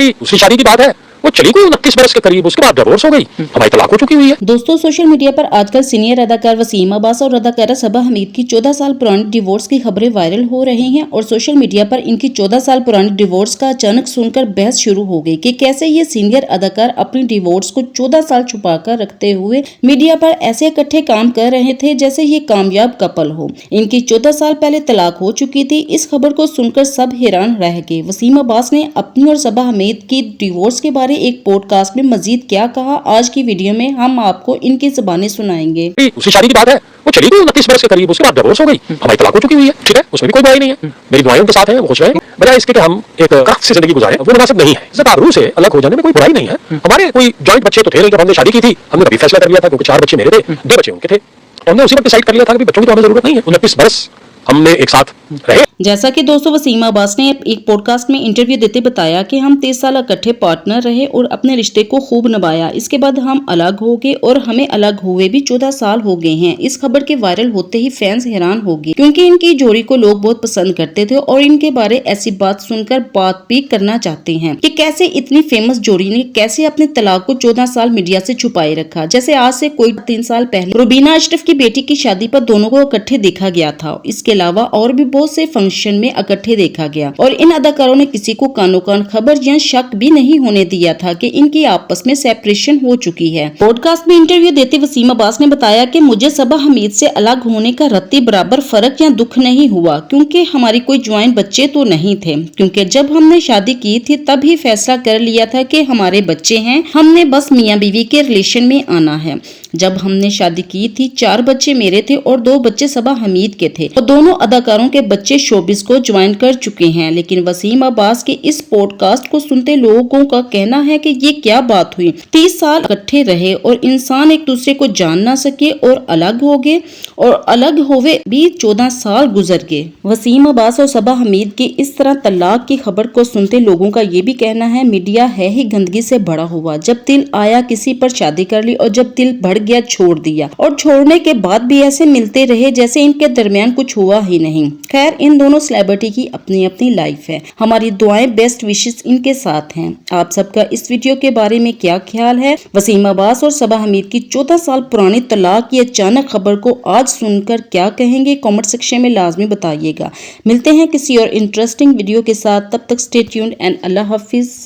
अभी उसकी शादी की बात है, वो चली गई 29 बरस के करीब, उसके बाद डिवोर्स हो गई, हमारी तलाक हो चुकी हुई है। दोस्तों, सोशल मीडिया पर आजकल सीनियर अदाकार वसीम अब्बास और अदाकारा सबा हमीद की 14 साल पुरानी डिवोर्स की खबरें वायरल हो रही हैं और सोशल मीडिया पर इनकी 14 साल पुरानी डिवोर्स का अचानक सुनकर बहस शुरू हो गई कि कैसे ये सीनियर अदाकार अपनी डिवोर्स को 14 साल छुपाकर रखते हुए मीडिया पर ऐसे इकट्ठे काम कर रहे थे जैसे ये कामयाब कपल हो। इनकी 14 साल पहले तलाक हो चुकी थी। इस खबर को सुनकर सब हैरान रह गए। वसीम अब्बास ने अपनी और सबा हमीद की डिवोर्स के बारे एक पॉडकास्ट में मजीद क्या कहा, आज की वीडियो में हम आपको इनकी ज़बानें सुनाएंगे। उसकी शादी की बात है, वो चली गई 29 बरस के करीब, उसके बाद डिवोर्स हो गई, हमारी तलाक हो चुकी हुई है। ठीक है, उसमें भी कोई बुराई नहीं है, मेरी दुआएं उनके साथ हैं, वो खुश रहेंगे। बजाय इसके कि हम एक कष्ट से जिंदगी गुजारें, वो मुनासिब नहीं है। इज्जत आबरू से अलग हो जाने में कोई बुराई नहीं है। हमारे कोई जॉइंट बच्चे तो थे नहीं, जब हमने शादी की थी हमने तभी फैसला कर लिया था, क्योंकि 4 बच्चे मेरे थे, 2 बच्चे उनके थे, हमने उसी वक्त डिसाइड कर लिया था कि बच्चों की तो हमें जरूरत नहीं है। 29 बरस हमने एक साथ रहे। जैसा कि दोस्तों वसीम अब्बास ने एक पॉडकास्ट में इंटरव्यू देते बताया कि हम 30 साल इकट्ठे पार्टनर रहे और अपने रिश्ते को खूब निभाया। इसके बाद हम अलग हो गए और हमें अलग हुए भी 14 साल हो गए हैं। इस खबर के वायरल होते ही फैंस हैरान हो गए, क्योंकि इनकी जोड़ी को लोग बहुत पसंद करते थे और इनके बारे ऐसी बात सुनकर बात भी करना चाहते हैं कि कैसे इतनी फेमस जोड़ी ने कैसे अपने तलाक को 14 साल मीडिया से छुपाए रखा। जैसे आज से कोई 3 साल पहले रुबीना अशरफ की बेटी की शादी पर दोनों को इकट्ठे देखा गया था। इसके अलावा और भी बहुत से फंक्शन में इकट्ठे देखा गया और इन अदाकारों ने किसी को कानो कान खबर या शक भी नहीं होने दिया था कि इनकी आपस में सेपरेशन हो चुकी है। पॉडकास्ट में इंटरव्यू देते वसीम अब्बास ने बताया कि मुझे सबा हमीद से अलग होने का रत्ती बराबर फर्क या दुख नहीं हुआ, क्योंकि हमारी कोई ज्वाइंट बच्चे तो नहीं थे, क्योंकि जब हमने शादी की थी तब ही फैसला कर लिया था कि हमारे बच्चे हैं, हमने बस मियाँ बीवी के रिलेशन में आना है। जब हमने शादी की थी 4 बच्चे मेरे थे और 2 बच्चे सबा हमीद के थे और दोनों अदाकारों के बच्चे शोबिस को ज्वाइन कर चुके हैं। लेकिन वसीम अब्बास के इस पॉडकास्ट को सुनते लोगों का कहना है कि ये क्या बात हुई, 30 साल इकट्ठे रहे और इंसान एक दूसरे को जान ना सके और अलग हो गए और अलग होवे भी 14 साल गुजर गए। वसीम अब्बास और सबा हमीद की इस तरह तलाक की खबर को सुनते लोगों का ये भी कहना है, मीडिया है ही गंदगी से भरा हुआ। जब दिल आया किसी पर शादी कर ली और जब दिल बढ़ गया छोड़ दिया और छोड़ने के बाद भी ऐसे मिलते रहे जैसे इनके दरमियान कुछ हुआ ही नहीं। खैर, इन दोनों सेलिब्रिटी की अपनी अपनी लाइफ है। हमारी दुआएं, बेस्ट विशेस इनके साथ हैं। आप सबका इस वीडियो के बारे में क्या ख्याल है? वसीम अब्बास और सबा हमीद की 14 साल पुरानी तलाक की अचानक खबर को आज सुनकर क्या कहेंगे? कमेंट सेक्शन में लाजमी बताइएगा। मिलते हैं किसी और इंटरेस्टिंग वीडियो के साथ, तब तक stay tuned and Allah Hafiz.